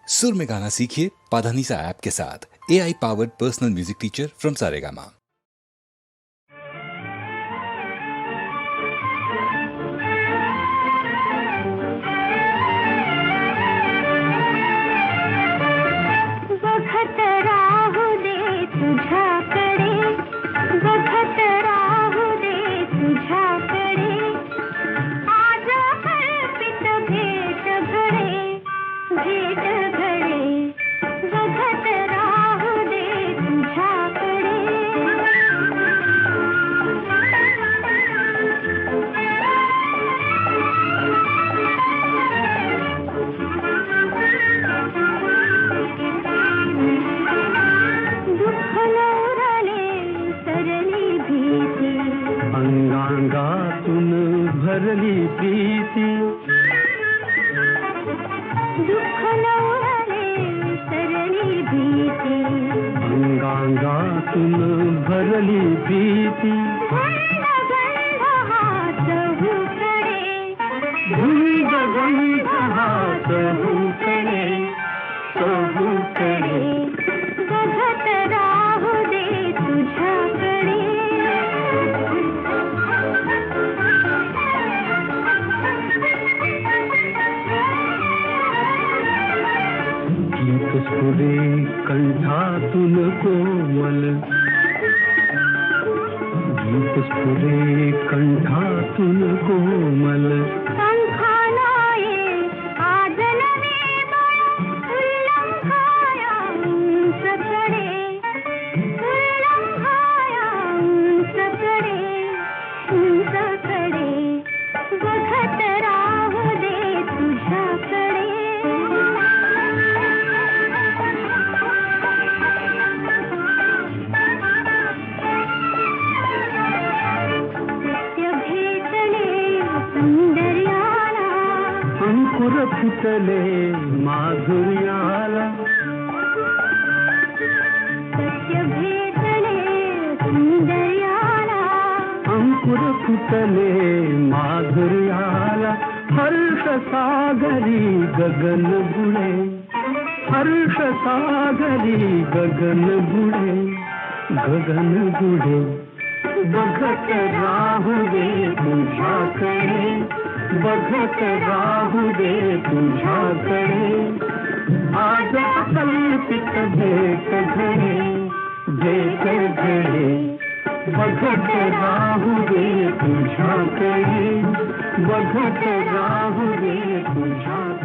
सुर में गाना सीखिए पाधानीसा ऐप के साथ। AI powered personal music teacher from Saregama. बघत राहू दे तुझ्याकडे, बघत राहू दे तुझ्याकडे, आज कल्पित भेट घडे, भेट घडे, बघत राहू दे तुझ्याकडे। दुःख नवरले सरली भीती, अंगांगातून भरली प्रीती, दुःख नवरले सरली भीती, अंगांगातून भरली प्रीती, गंध गंध हात हुकडे, धुंद गंध हात हुकडे, हुकडे, बघत राहू दे तुझ्याकडे। गीत स्फुरे कंठातून कोमल, गीत स्फुरे कंठातून कोमल, पंखानाये आज नवे बळ, उल्लंघाया उंचकडे, उल्लंघाया उंचकडे, उंचकडे, बघत राहू दे तुझ्याकडे। सत्य भेटले सौंदर्याला, अंकुर फुटले माधुर्याला, सत्य भेटले सौंदर्याला, अंकुर फुटले माधुर्याला, हर्ष सागरी गगन बुडे, हर्ष सागरी गगन बुडे, गगन बुडे, बघत राहू दे तुझ्याकडे, बघत राहू दे तुझ्याकडे, आज कल्पित भेट घडे, भेट घडे, बघत राहू दे तुझ्याकडे, बघत राहू दे तुझ्याकडे।